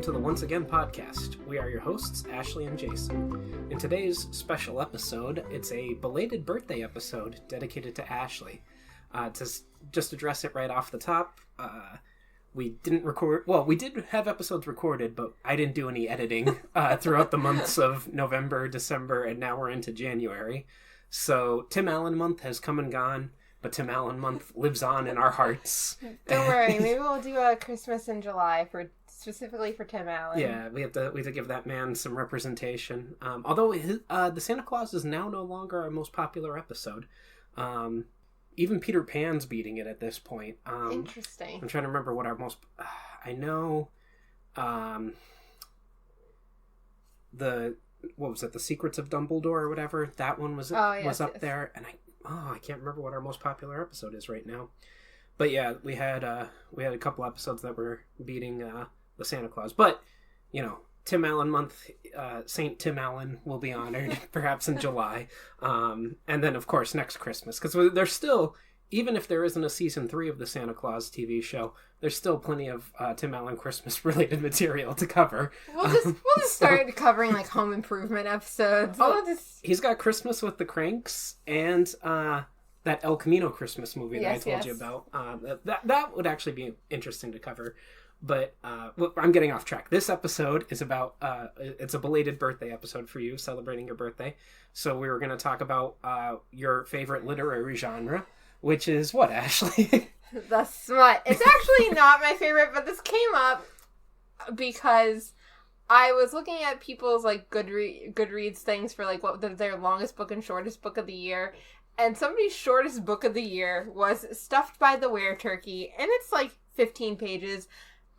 to the Once Again podcast. We are your hosts, Ashley and Jason. In today's special episode, it's a belated birthday episode dedicated to Ashley. To just address it right off the top, we didn't record... Well, we did have episodes recorded, but I didn't do any editing throughout the months of November, December, and now we're into January. So Tim Allen month has come and gone, but Tim Allen month lives on in our hearts. Don't worry, maybe we'll do a Christmas in July specifically for Tim Allen. Yeah, we have to give that man some representation. Although the Santa Claus is now no longer our most popular episode. Even Peter Pan's beating it at this point. Interesting. I'm trying to remember what our most... I know... What was it? The Secrets of Dumbledore or whatever? That one was up there. And I can't remember what our most popular episode is right now. But yeah, we had a couple episodes that were beating the Santa Claus. But, you know, Tim Allen month, Saint Tim Allen will be honored perhaps in July. And then, of course, next Christmas. Because there's still, even if there isn't a season 3 of the Santa Claus TV show, there's still plenty of Tim Allen Christmas-related material to cover. We'll just start covering, like, Home Improvement episodes. He's got Christmas with the Cranks and that El Camino Christmas movie that I told you about. That would actually be interesting to cover. But I'm getting off track. This episode is about, it's a belated birthday episode for you, celebrating your birthday. So we were going to talk about your favorite literary genre, which is what, Ashley? The smut. It's actually not my favorite, but this came up because I was looking at people's like Goodreads things for like what their longest book and shortest book of the year. And somebody's shortest book of the year was Stuffed by the Were-Turkey, and it's like 15 pages.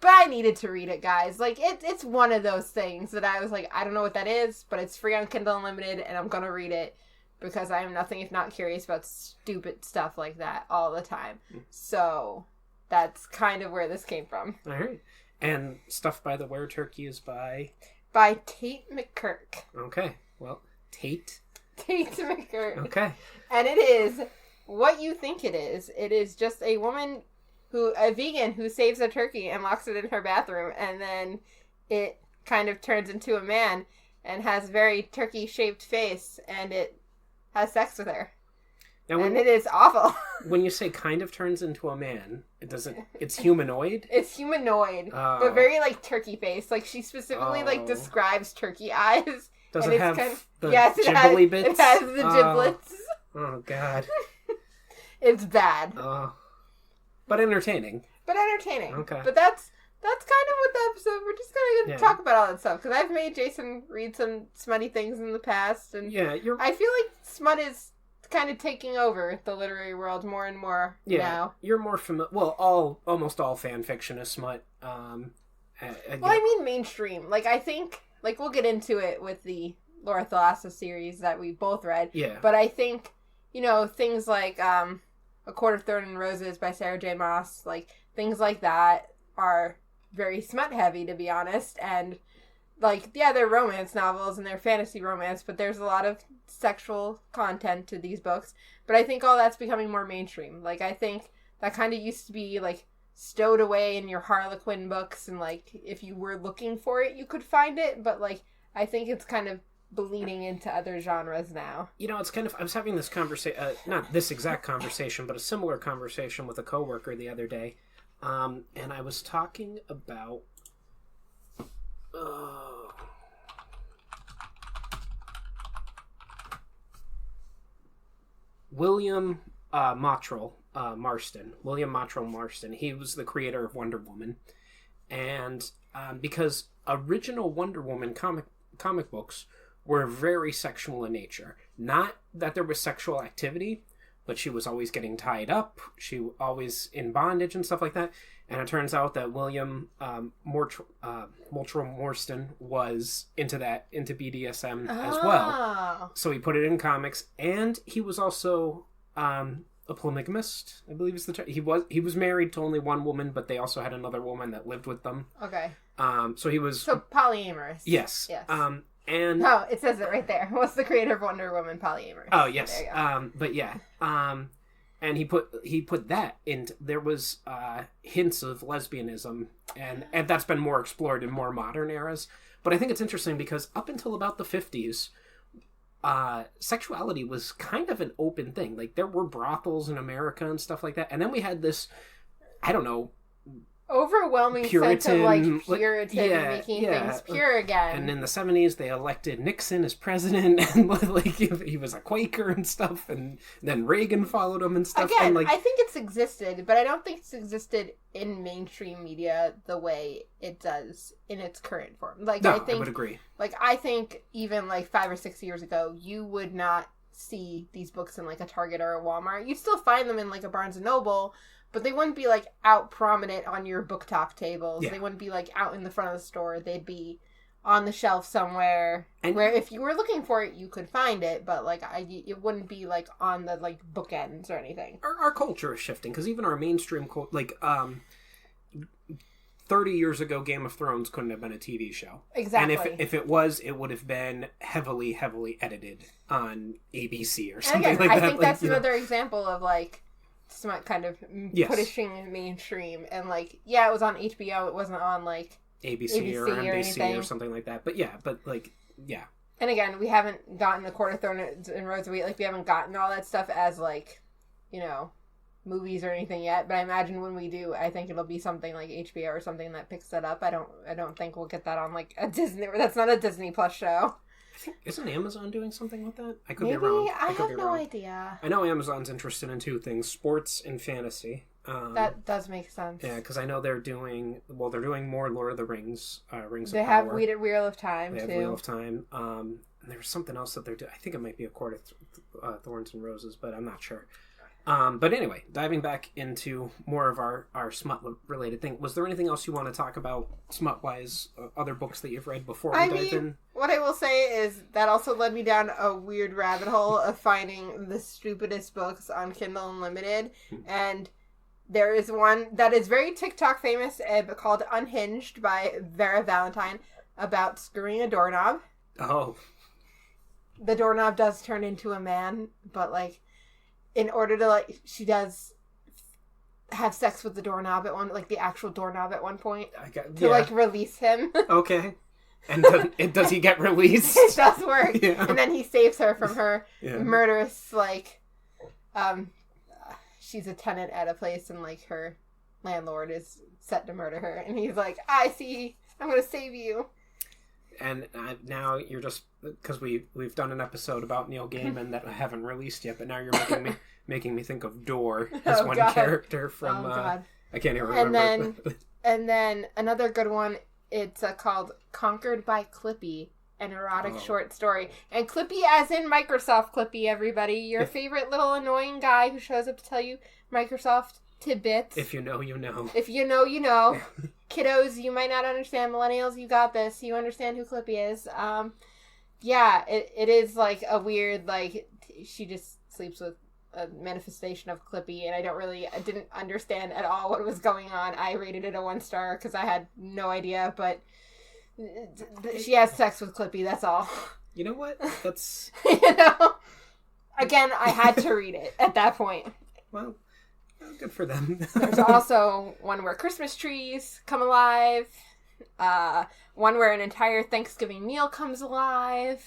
But I needed to read it, guys. Like, it's one of those things that I was like, I don't know what that is, but it's free on Kindle Unlimited, and I'm gonna read it because I am nothing if not curious about stupid stuff like that all the time. So, that's kind of where this came from. All right. And Stuffed by the Were-Turkey is by? By Tate McKirk. Okay. Well, Tate McKirk. Okay. And it is what you think it is. It is just a woman... a vegan who saves a turkey and locks it in her bathroom, and then it kind of turns into a man and has a very turkey-shaped face, and it has sex with her. Now, it is awful. When you say kind of turns into a man, it's humanoid? It's humanoid, but very, like, turkey face. Like, she specifically, like, describes turkey eyes. Does it have the gibbly bits? It has the giblets. Oh, God. It's bad. But entertaining. Okay. But that's kind of what the episode... We're just going to talk about all that stuff. Because I've made Jason read some smutty things in the past. And I feel like smut is kind of taking over the literary world more and more now. You're more familiar... Well, almost all fan fiction is smut. I mean mainstream. Like, I think... Like, we'll get into it with the Laura Thalassa series that we both read. Yeah. But I think, things like... A Court of Thorns and Roses by Sarah J. Maas, like, things like that are very smut-heavy, to be honest, and, like, they're romance novels and they're fantasy romance, but there's a lot of sexual content to these books, but I think all that's becoming more mainstream. Like, I think that kind of used to be, like, stowed away in your Harlequin books, and, like, if you were looking for it, you could find it, but, like, I think it's kind of bleeding into other genres now. It's kind of... I was having this conversation... not this exact conversation, but a similar conversation with a coworker the other day. And I was talking about... William Marston. William Marston. He was the creator of Wonder Woman. And because original Wonder Woman comic books were very sexual in nature. Not that there was sexual activity, but she was always getting tied up. She was always in bondage and stuff like that. And it turns out that William Marston was into BDSM as well. So he put it in comics, and he was also a polygamist, I believe is the term. He was married to only one woman, but they also had another woman that lived with them. Okay. So he was... So polyamorous. Yes. And it says it right there. What's the creator of Wonder Woman? Polyamorous. Oh, yes. But yeah. And he put that into, there was hints of lesbianism, and that's been more explored in more modern eras. But I think it's interesting because up until about the 50s, sexuality was kind of an open thing. Like, there were brothels in America and stuff like that. And then we had this, I don't know, overwhelming Puritan, sense of like Puritan making things pure again. And in the 70s they elected Nixon as president, and like he was a Quaker and stuff, and then Reagan followed him and stuff. Again, and like, I think it's existed, but I don't think it's existed in mainstream media the way it does in its current form. Like, no, I think, I would agree. Like, I think even like 5 or 6 years ago, you would not see these books in like a Target or a Walmart. You'd still find them in like a Barnes and Noble, but they wouldn't be, like, out prominent on your book-top tables. Yeah. They wouldn't be, like, out in the front of the store. They'd be on the shelf somewhere where if you were looking for it, you could find it. But, like, it wouldn't be, like, on the, like, bookends or anything. Our culture is shifting, because even our mainstream, 30 years ago, Game of Thrones couldn't have been a TV show. Exactly. And if it was, it would have been heavily, heavily edited on ABC or something like that. I think that's another example of, like, smut kind of pushing mainstream, and like, yeah, it was on HBO, it wasn't on like ABC or NBC or something like that, but and again, we haven't gotten A Court of Thorns and Roses, like, we haven't gotten all that stuff as, like, you know, movies or anything yet, but I imagine when we do, I think it'll be something like HBO or something that picks that up. I don't think we'll get that on like a Disney, that's not a Disney Plus show. I think, isn't Amazon doing something with that? I could be wrong. I have no idea. I know Amazon's interested in two things: sports and fantasy. That does make sense. Yeah, because I know they're doing more Lord of the Rings, Rings of Power. They have Wheel of Time, too. Wheel of Time. And there was something else that they're doing. I think it might be A Court of Thorns and Roses, but I'm not sure. But anyway, diving back into more of our smut-related thing, was there anything else you want to talk about smut-wise, other books that you've read before we dive in? What I will say is that also led me down a weird rabbit hole of finding the stupidest books on Kindle Unlimited, and there is one that is very TikTok famous called Unhinged by Vera Valentine, about screwing a doorknob. Oh. The doorknob does turn into a man, but, like, in order to, like, she does have sex with the doorknob at the actual doorknob at one point like, release him. Okay. And does he get released? It does work. Yeah. And then he saves her from her murderous, like, she's a tenant at a place, and, like, her landlord is set to murder her. And he's like, I see, I'm going to save you. And now you're just, because we've done an episode about Neil Gaiman that I haven't released yet, but now you're making me think of Door as one character from I can't even remember. And then another good one. It's called Conquered by Clippy, an erotic short story. And Clippy as in Microsoft Clippy, everybody. Your favorite little annoying guy who shows up to tell you Microsoft tidbits. If you know, you know. If you know, you know. Kiddos, you might not understand. Millennials, you got this. You understand who Clippy is. It is like a weird, like, she just sleeps with a manifestation of Clippy, and I didn't understand at all what was going on. I rated it a 1-star because I had no idea, but she has sex with Clippy, that's all. You know what? That's... Again, I had to read it at that point. Well, good for them. There's also one where Christmas trees come alive. One where an entire Thanksgiving meal comes alive.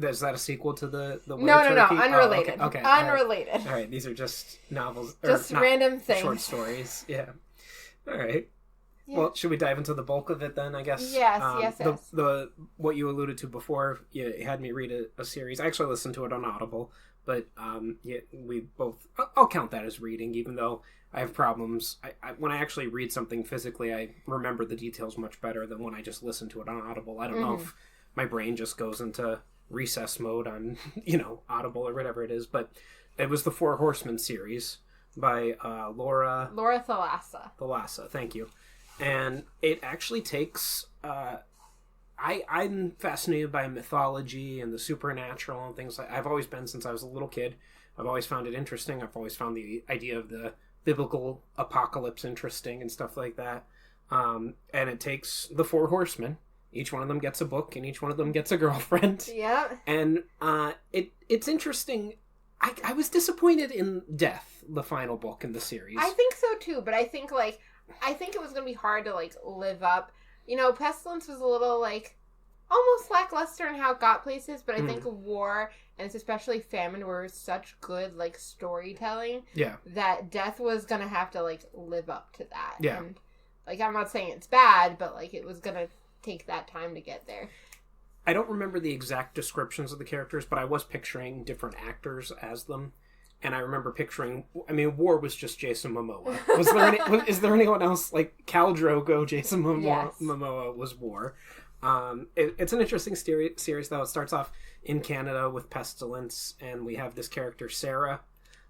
Is that a sequel to the No, unrelated. Oh, okay. Unrelated. All right, these are just novels. Just random things. Short stories, yeah. All right. Yeah. Well, should we dive into the bulk of it then, I guess? Yes, yes. The what you alluded to before, you had me read a series. I actually listened to it on Audible, but we both... I'll count that as reading, even though I have problems. When I actually read something physically, I remember the details much better than when I just listen to it on Audible. I don't know if my brain just goes into recess mode on, Audible or whatever it is, but it was the Horsemen series by Laura Thalassa. Thalassa, thank you. And it actually takes... I'm fascinated by mythology and the supernatural and things like... I've always been since I was a little kid. I've always found it interesting. I've always found the idea of the biblical apocalypse interesting and stuff like that. And it takes the 4 horsemen. Each one of them gets a book, and each one of them gets a girlfriend. Yeah. And it's interesting I was disappointed in Death, the final book in the series. I think so too, but I think it was gonna be hard to like live up. You know, Pestilence was a little like almost lackluster in how it got places, but I think War and especially Famine were such good like storytelling. Yeah. That Death was gonna have to like live up to that. Yeah. And like I'm not saying it's bad, but like it was gonna take that time to get there. I don't remember the exact descriptions of the characters, but I was picturing different actors as them. And I remember picturing, I mean, War was just Jason Momoa. Is there anyone else? Like, Khal Drogo, Jason Momoa was War. It's an interesting series, though. It starts off in Canada with Pestilence, and we have this character, Sarah.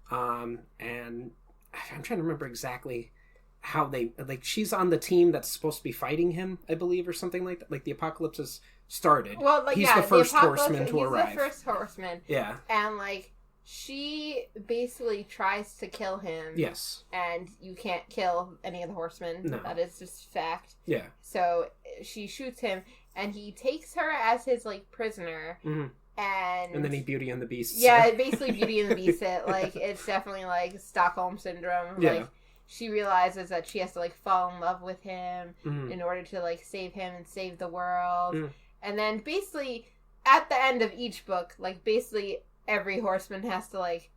And I'm trying to remember exactly how they, like, she's on the team that's supposed to be fighting him, I believe, or something like that. Like, the apocalypse has started. Well, like, he's the first horseman to arrive. He's the first horseman. Yeah. And, like, she basically tries to kill him. Yes. And you can't kill any of the horsemen. No. That is just fact. Yeah. So she shoots him, and he takes her as his, like, prisoner. Mm-hmm. And then he Beauty and the Beast. Yeah, basically Beauty and the Beast. Like, it's definitely, like, Stockholm Syndrome. Yeah. Like, she realizes that she has to, like, fall in love with him in order to, like, save him and save the world. Mm. And then basically, at the end of each book, like, basically every horseman has to, like,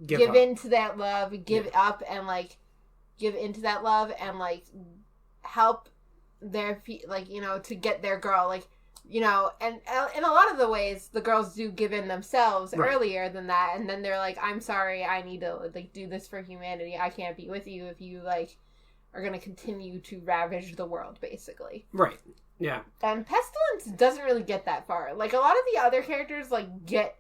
give into that love, give up, and, like, give into that love, and, like, help their, like, you know, to get their girl, like, you know, and in a lot of the ways, the girls do give in themselves earlier than that, and then they're like, I'm sorry, I need to, like, do this for humanity, I can't be with you if you, like, are gonna continue to ravage the world, basically. Right. Yeah. And Pestilence doesn't really get that far. Like, a lot of the other characters, like, get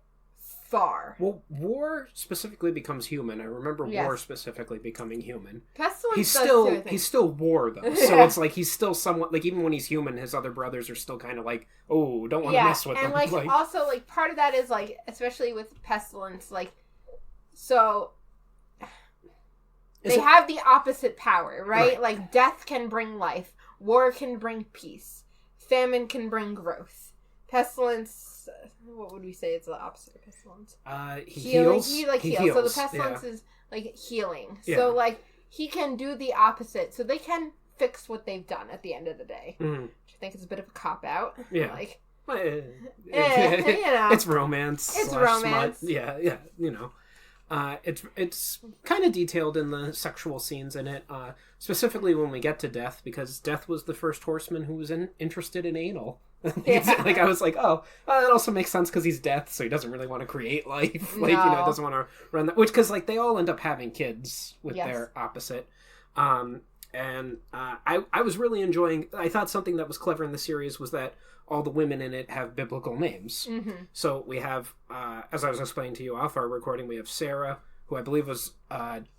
far. Well, War specifically becomes human. I remember War specifically becoming human. Pestilence he's still War, though. So it's like he's still somewhat, like, even when he's human, his other brothers are still kind of like, oh, don't want to mess with them. And, like, also, like, part of that is, like, especially with Pestilence, like, so they have the opposite power, right? Like, death can bring life. War can bring peace. Famine can bring growth. Pestilence, what would we say is the opposite of Pestilence? He heals. He heals. So the Pestilence is, like, healing. Yeah. So, like, he can do the opposite. So they can fix what they've done at the end of the day. Mm-hmm. Which I think is a bit of a cop-out. Yeah. Like, you know. It's romance. It's romance. Smut. Yeah, you know. It's kind of detailed in the sexual scenes in it, specifically when we get to Death, because Death was the first horseman who was interested in anal. Like, I was like, oh, that also makes sense because he's Death, so he doesn't really want to create life. Like, you know, doesn't want to run that. Which, because, like, they all end up having kids with their opposite. And I was really enjoying, I thought something that was clever in the series was that all the women in it have biblical names. Mm-hmm. So we have, as I was explaining to you off our recording, we have Sarah, who I believe was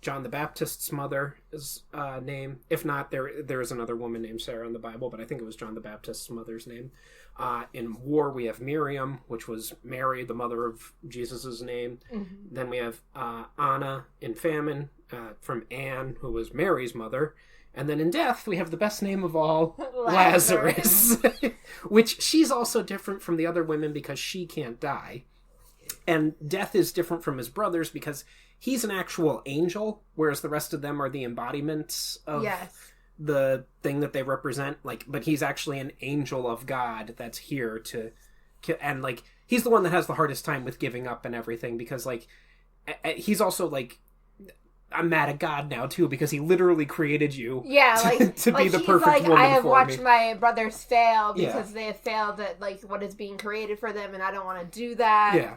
John the Baptist's mother's name. If not, there is another woman named Sarah in the Bible, but I think it was John the Baptist's mother's name. In War, we have Miriam, which was Mary, the mother of Jesus' name. Mm-hmm. Then we have Anna in Famine, from Anne, who was Mary's mother. And then in Death, we have the best name of all, Lazarus. Which she's also different from the other women because she can't die. And Death is different from his brothers because he's an actual angel, whereas the rest of them are the embodiments of the thing that they represent. Like, but he's actually an angel of God that's here to... And, like, he's the one that has the hardest time with giving up and everything because, like, he's also, like... I'm mad at God now, too, because he literally created you to be the perfect woman for me. I have watched my brothers fail because they have failed at, like, what is being created for them, and I don't want to do that. Yeah.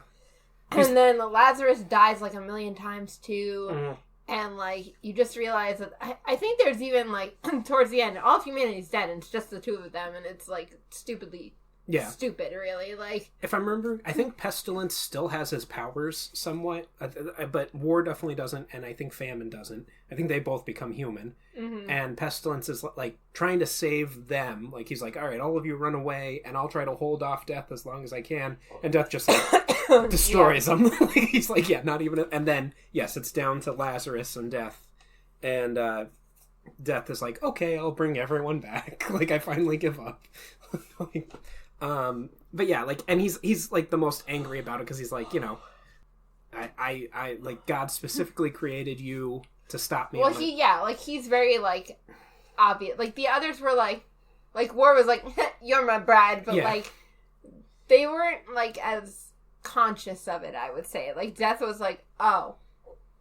And then Lazarus dies, like, 1,000,000 times, too. Mm-hmm. And, like, you just realize that... I think there's even, like, towards the end, all of humanity's dead, and it's just the two of them, and it's, like, stupid, really. Like, if I remember, I think Pestilence still has his powers somewhat, but War definitely doesn't, and I think Famine doesn't. I think they both become human. Mm-hmm. And Pestilence is, like, trying to save them. Like, he's like, all right, all of you run away, and I'll try to hold off Death as long as I can. And Death just, like, destroys them. He's like, not even... And then, yes, it's down to Lazarus and Death. And Death is like, okay, I'll bring everyone back. Like, I finally give up. But yeah, like, and he's like the most angry about it because he's like, you know, I like, God specifically created you to stop me. Well, he's very, like, obvious. Like, the others were, like, War was like, you're my bride, but, like, they weren't, like, as conscious of it, I would say. Like, Death was like, oh,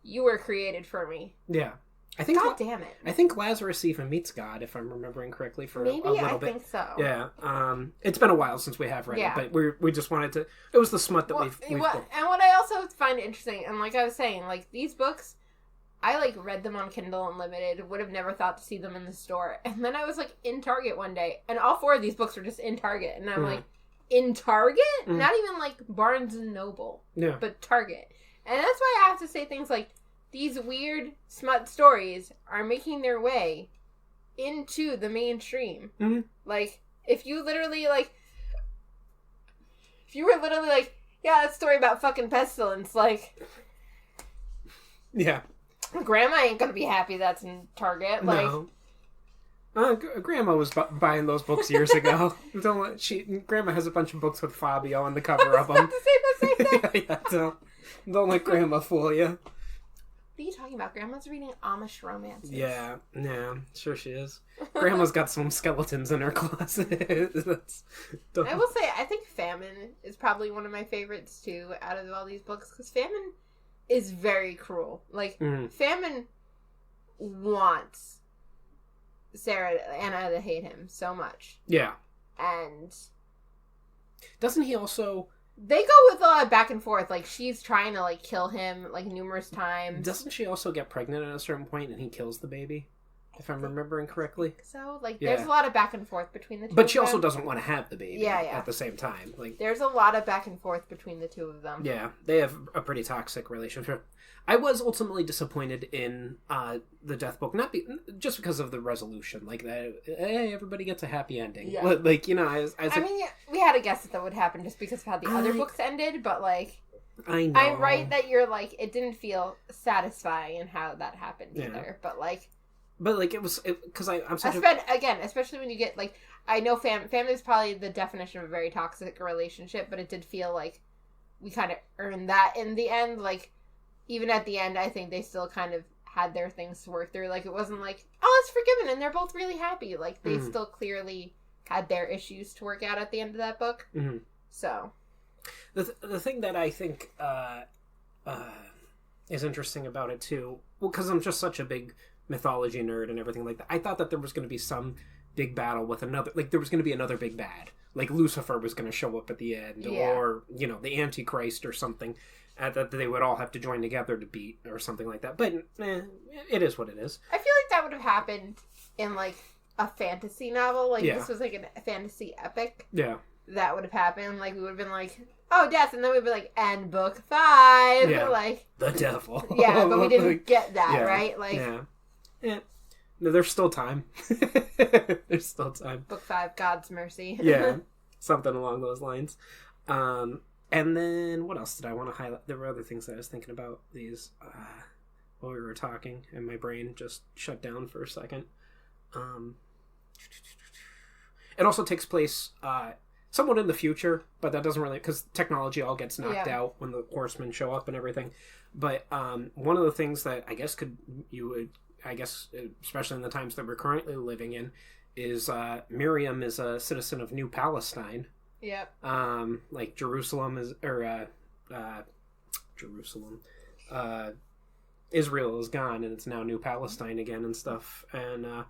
you were created for me. Yeah. I think God damn it. I think Lazarus even meets God, if I'm remembering correctly, for maybe a little bit. Maybe, I think so. Yeah. It's been a while since we have read it, but we just wanted to... It was the smut that we've and what I also find interesting, and like I was saying, like, these books, I, like, read them on Kindle Unlimited, would have never thought to see them in the store, and then I was, like, in Target one day, and all 4 of these books were just in Target, and I'm like, in Target? Not even, like, Barnes & Noble, but Target. And that's why I have to say things like, these weird smut stories are making their way into the mainstream. Mm-hmm. Like, if you were literally like, yeah, that story about fucking pestilence, like... Yeah. Grandma ain't gonna be happy that's in Target, like... No. Grandma was buying those books years ago. Grandma has a bunch of books with Fabio on the cover of them. I was about to say the same thing. Don't let Grandma fool you. What are you talking about? Grandma's reading Amish romances. Yeah, sure she is. Grandma's got some skeletons in her closet. I will say, I think Famine is probably one of my favorites, too, out of all these books, because Famine is very cruel. Like, Famine wants Anna to hate him so much. Yeah. And... Doesn't he also... They go with a lot of back and forth. Like, she's trying to, like, kill him, like, numerous times. Doesn't she also get pregnant at a certain point and he kills the baby? If I'm remembering correctly. So, like, there's a lot of back and forth between the two But she also doesn't want to have the baby at the same time. Like, there's a lot of back and forth between the two of them. Yeah, they have a pretty toxic relationship. I was ultimately disappointed in the Death book, just because of the resolution. Like, hey, everybody gets a happy ending. Yeah. Like, you know, I mean, we had a guess that would happen just because of how the other books ended, but, like... I know. I'm right that you're, like, it didn't feel satisfying in how that happened either, but, like... But, like, because I'm such Again, especially when you get, like... I know family is probably the definition of a very toxic relationship, but it did feel like we kind of earned that in the end, like... Even at the end, I think they still kind of had their things to work through. Like, it wasn't like, oh, it's forgiven, and they're both really happy. Like, they still clearly had their issues to work out at the end of that book. Mm-hmm. So. The thing that I think is interesting about it, too, well, because I'm just such a big mythology nerd and everything like that, I thought that there was going to be some big battle with another, like, there was going to be another big bad. Like, Lucifer was going to show up at the end, or, you know, the Antichrist or something. That they would all have to join together to beat or something like that. But it is what it is. I feel like that would have happened in, like, a fantasy novel. Like, this was, like, a fantasy epic. Yeah. That would have happened. Like, we would have been like, oh, death. And then we'd be like, and book 5. Yeah. Like, the devil. Yeah, but we didn't get that, right? Like, yeah. No, there's still time. There's still time. Book 5, God's Mercy. Yeah. Something along those lines. And then, what else did I want to highlight? There were other things that I was thinking about these while we were talking, and my brain just shut down for a second. It also takes place somewhat in the future, but that doesn't really... Because technology all gets knocked out when the Horsemen show up and everything. But one of the things that I guess especially in the times that we're currently living in, is Miriam is a citizen of New Palestine. Yep. Like Jerusalem is, or Jerusalem, Israel is gone and it's now New Palestine again and stuff, and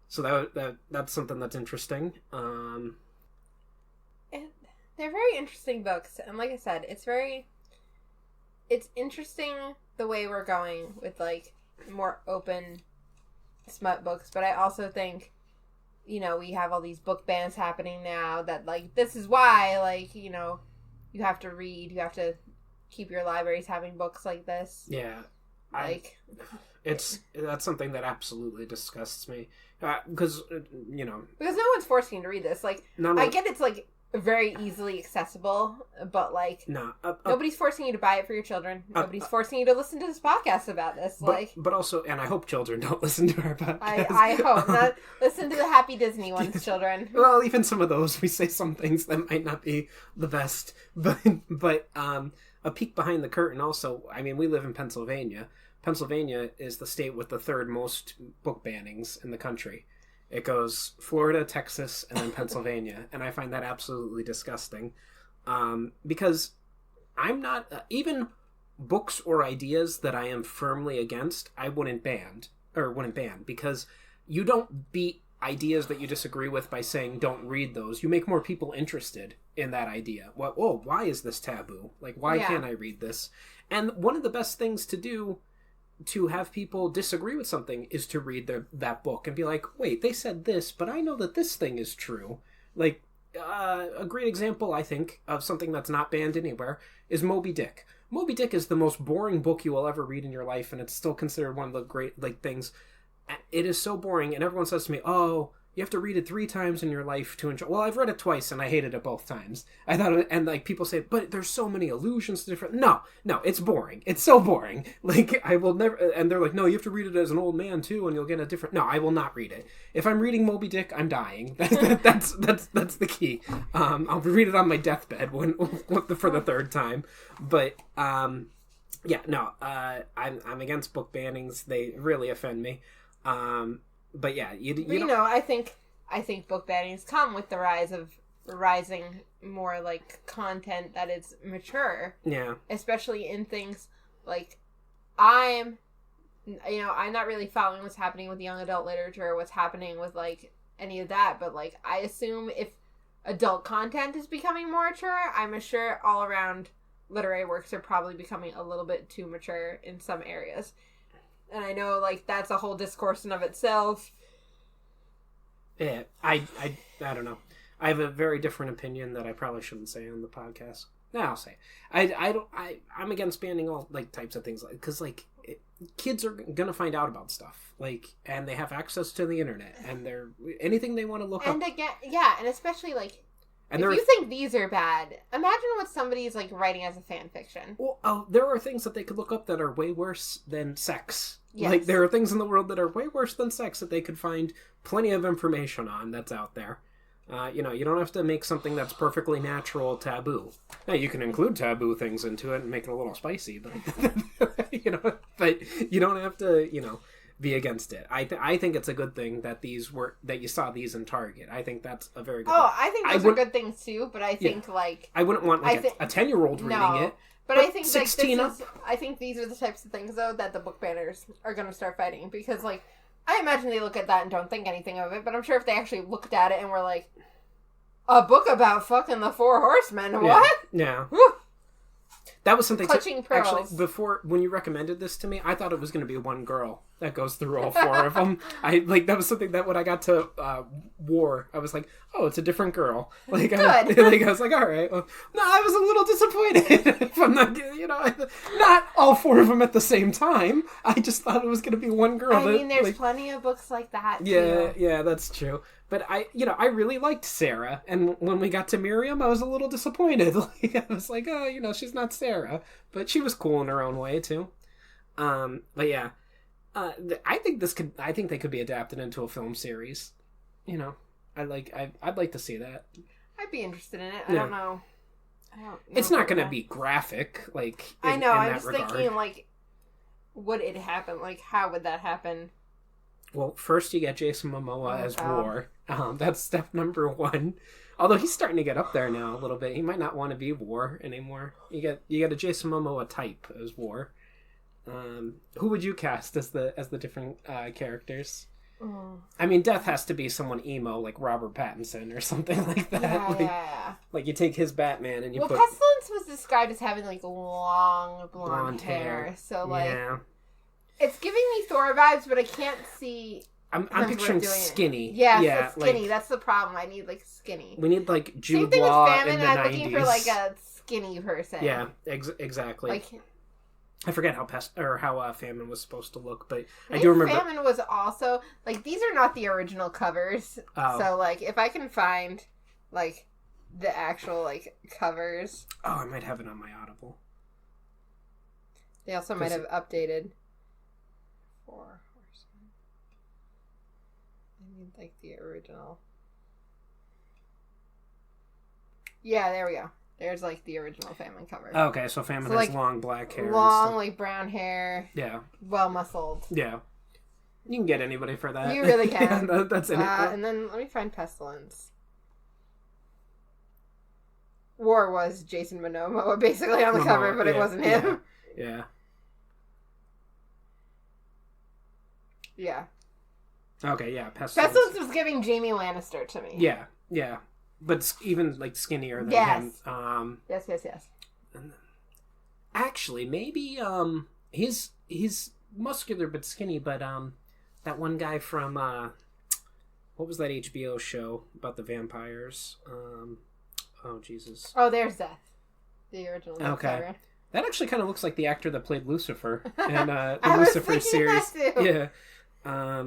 so that's something that's interesting. And they're very interesting books, and like I said, it's interesting the way we're going with, like, more open smut books, but I also think, you know, we have all these book bans happening now that, like, this is why, like, you know, you have to read, you have to keep your libraries having books like this. Yeah. Like, that's something that absolutely disgusts me. Because, you know. Because no one's forcing you to read this. Like, I get it's, like, very easily accessible, but like nobody's forcing you to buy it for your children. Nobody's forcing you to listen to this podcast about this. But also, and I hope children don't listen to our podcast. I hope not. Listen to the Happy Disney ones, children. Well, even some of those, we say some things that might not be the best. But a peek behind the curtain. Also, I mean, we live in Pennsylvania. Pennsylvania is the state with the third most book bannings in the country. It goes Florida, Texas, and then Pennsylvania. And I find that absolutely disgusting. Because I'm not... even books or ideas that I am firmly against, I wouldn't ban. Because you don't beat ideas that you disagree with by saying don't read those. You make more people interested in that idea. Well, why is this taboo? Like, why can't I read this? And one of the best things to do to have people disagree with something is to read that book and be like, wait, they said this, but I know that this thing is true. Like, a great example, I think, of something that's not banned anywhere is Moby Dick. Moby Dick is the most boring book you will ever read in your life, and it's still considered one of the great things. It is so boring, and everyone says to me, oh, you have to read it 3 times in your life to enjoy. Well, I've read it twice, and I hated it both times. I thought, and like people say, but there's so many allusions to different. No, it's boring. It's so boring. Like I will never. And they're like, no, you have to read it as an old man too, and you'll get a different. No, I will not read it. If I'm reading Moby Dick, I'm dying. That's the key. I'll read it on my deathbed for the 3rd time. But I'm against book bannings. They really offend me. But yeah, I think book bannings come with the rising more like content that is mature. Yeah. Especially in things like I'm not really following what's happening with young adult literature, what's happening with like any of that, but like I assume if adult content is becoming more mature, I'm sure all around literary works are probably becoming a little bit too mature in some areas. And I know, like, that's a whole discourse in of itself. Yeah, I don't know. I have a very different opinion that I probably shouldn't say on the podcast. No, I'll say. I'm against banning all, like, types of things. Because, like, kids are going to find out about stuff. Like, and they have access to the internet. And they're... anything they want to look up. And again, yeah, and especially, like... And if you think these are bad, imagine what somebody's like writing as a fan fiction. Well, there are things that they could look up that are way worse than sex. Yes. Like, there are things in the world that are way worse than sex that they could find plenty of information on that's out there. You don't have to make something that's perfectly natural taboo. Now, you can include taboo things into it and make it a little spicy, but, but you don't have to, be against it. I think it's a good thing that that you saw these in Target. I think that's a very good thing. I think those are good things too, but I think I wouldn't want a 10-year-old reading it. But I think 16 up. I think these are the types of things though that the book banners are going to start fighting, because like I imagine they look at that and don't think anything of it, but I'm sure if they actually looked at it and were like, a book about fucking the 4 horsemen, what? Yeah. Woo! That was something... Clutching pearls. Actually, before, when you recommended this to me, I thought it was going to be one girl that goes through all 4 of them. That was something that when I got to War, I was like, oh, it's a different girl. Like, good. I was like, all right. Well, no, I was a little disappointed. If I'm not, not all 4 of them at the same time. I just thought it was going to be one girl. I mean, there's plenty of books like that, too. Yeah, that's true. But I really liked Sarah, and when we got to Miriam, I was a little disappointed. Like, I was like, oh, she's not Sarah, but she was cool in her own way too. But yeah, I think they could be adapted into a film series. I'd like to see that. I'd be interested in it. I don't know. It's not going to be graphic, like. I know. I'm just thinking, like, would it happen? Like, how would that happen? Well, first you get Jason Momoa as War. That's step number 1. Although he's starting to get up there now a little bit. He might not want to be War anymore. You get a Jason Momoa type as War. Who would you cast as the different characters? I mean, Death has to be someone emo, like Robert Pattinson or something like that. Yeah. Like you take his Batman and you put... Pestilence was described as having like long blonde hair. So like... Yeah. It's giving me Thor vibes, but I can't see... I'm picturing skinny. Yeah, skinny. Like, that's the problem. I need, like, skinny. We need, like, Jude Law in the 90s. I'm looking for, like, a skinny person. Yeah, exactly. Like, I forget how Famine was supposed to look, but I do remember... Famine was also... Like, these are not the original covers. Oh. So, like, if I can find, like, the actual, like, covers. Oh, I might have it on my Audible. They also might have updated for Horsemen. I need, like, the original. Yeah, there we go. There's, like, the original Famine cover. Okay, so Famine has, like, long black hair. Long, like, brown hair. Yeah. Well-muscled. Yeah. You can get anybody for that. You really can. Yeah, that's it. And then, let me find Pestilence. War was Jason Momoa basically on the cover, but it wasn't him. Yeah. Yeah. Okay, yeah, Pestilence. Pestilence was giving Jaime Lannister to me. Yeah, yeah. But even, like, skinnier than him. Yes. Actually, maybe, he's muscular but skinny, but, that one guy from, what was that HBO show about the vampires? Oh, Jesus. Oh, there's Death. The original Death cover. That actually kind of looks like the actor that played Lucifer in the Lucifer series. That too. Yeah.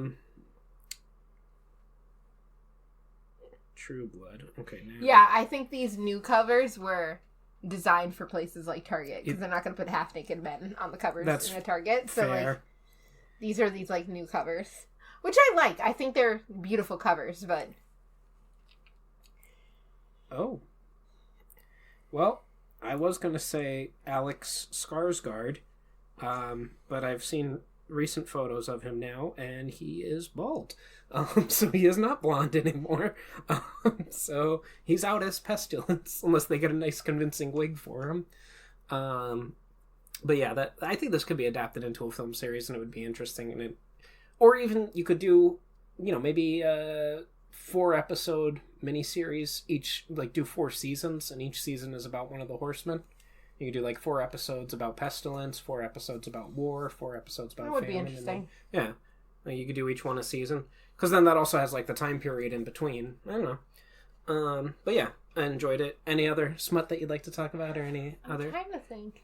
True Blood. Okay. Now. Yeah, I think these new covers were designed for places like Target because they're not going to put half-naked men on the covers in a Target. So fair. like, these are these like new covers, which I like. I think they're beautiful covers, but oh, well, I was going to say Alex Skarsgård, but I've seen recent photos of him now, and he is bald. So he is not blonde anymore. So he's out as Pestilence, unless they get a nice convincing wig for him. But yeah, I think this could be adapted into a film series, and it would be interesting. Or even you could do, maybe a 4-episode miniseries each, like do 4 seasons, and each season is about one of the Horsemen. You could do like 4 episodes about Pestilence, 4 episodes about War, 4 episodes about Famine. That would be interesting. Then, you could do each one a season. Because then that also has like the time period in between. I don't know. But yeah, I enjoyed it. Any other smut that you'd like to talk about, or any other? I'm trying to think.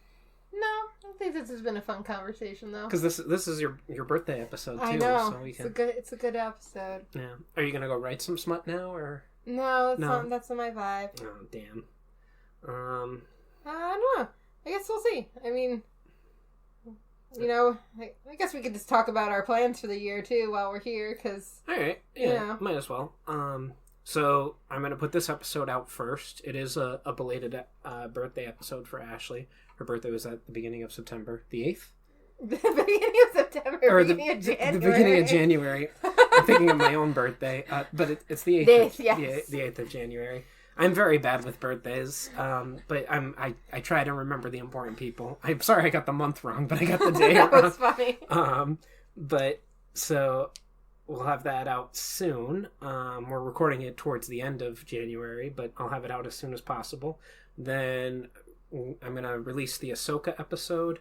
No, I think this has been a fun conversation though. Because this is your birthday episode too. I know. So It's a good episode. Yeah. Are you gonna go write some smut now, or? No, that's not my vibe. Oh damn. I don't know. I guess we'll see. I mean, I guess we could just talk about our plans for the year too while we're here, because... Alright, yeah, might as well. So, I'm going to put this episode out first. It is a belated birthday episode for Ashley. Her birthday was at the beginning of September. The 8th? The beginning of September, or the beginning of January. The beginning of January. I'm thinking of my own birthday, but it's the 8th. The 8th of January. I'm very bad with birthdays, but I try to remember the important people. I'm sorry I got the month wrong, but I got the day wrong. That was funny. But so we'll have that out soon. We're recording it towards the end of January, but I'll have it out as soon as possible. Then I'm going to release the Ahsoka episode,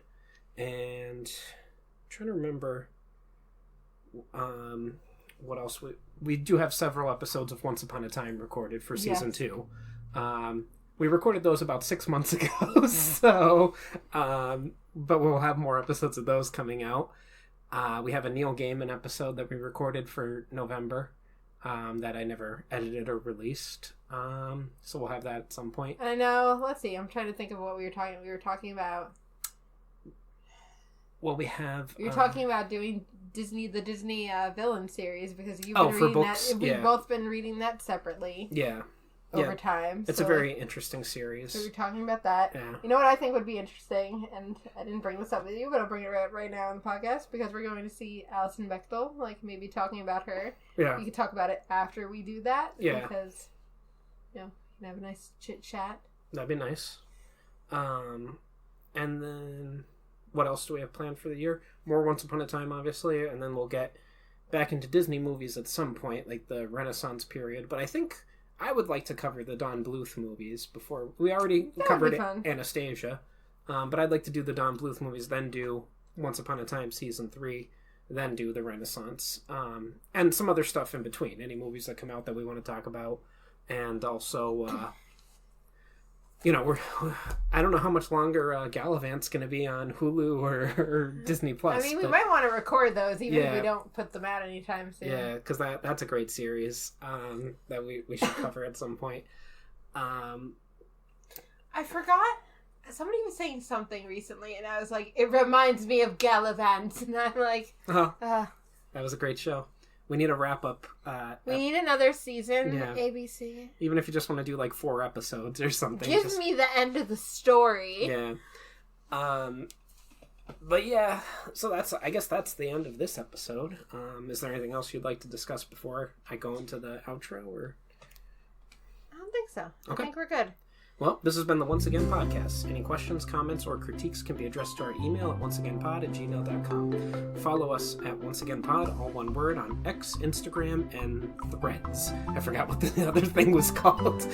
and I'm trying to remember what else we do have several episodes of Once Upon a Time recorded for season 2. We recorded those about 6 months ago, so but we'll have more episodes of those coming out. We have a Neil Gaiman episode that we recorded for November that I never edited or released, so we'll have that at some point. I know. Let's see. I'm trying to think of what we were talking about. Well, we have... You're talking about doing the Disney villain series, because you've been for reading books, that. We've both been reading that separately. Yeah. Over time. It's a very interesting series. So we're talking about that. Yeah. You know what I think would be interesting, and I didn't bring this up with you, but I'll bring it right now on the podcast, because we're going to see Alison Bechdel, like maybe talking about her. Yeah. We could talk about it after we do that. Yeah. Because, we can have a nice chit-chat. That'd be nice. And then... What else do we have planned for the year? More Once Upon a Time, obviously, and then we'll get back into Disney movies at some point, like the Renaissance period. But I think I would like to cover the Don Bluth movies before. We already covered Anastasia, but I'd like to do the Don Bluth movies, then do Once Upon a Time Season 3, then do the Renaissance, and some other stuff in between. Any movies that come out that we want to talk about, and also... I don't know how much longer Gallivant's going to be on Hulu or Disney Plus. I mean, we might want to record those, even if we don't put them out anytime soon. Yeah, because that's a great series that we should cover at some point. I forgot. Somebody was saying something recently, and I was like, it reminds me of Gallivant. And I'm like, that was a great show. We need a wrap-up. We need another season, ABC. Even if you just want to do, like, 4 episodes or something. Give me the end of the story. Yeah. But yeah, so I guess that's the end of this episode. Is there anything else you'd like to discuss before I go into the outro, or? I don't think so. Okay. I think we're good. Well, this has been the Once Again Podcast. Any questions, comments, or critiques can be addressed to our email at onceagainpod@gmail.com. Follow us at onceagainpod, all one word, on X, Instagram, and Threads. I forgot what the other thing was called.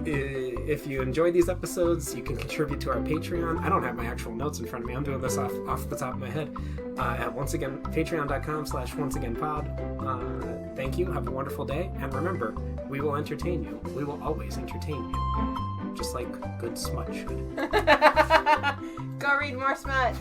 If you enjoy these episodes, you can contribute to our Patreon. I don't have my actual notes in front of me. I'm doing this off the top of my head. At patreon.com/onceagainpod. Thank you. Have a wonderful day. And remember, we will entertain you. We will always entertain you. Just like good smut should. Go read more smut.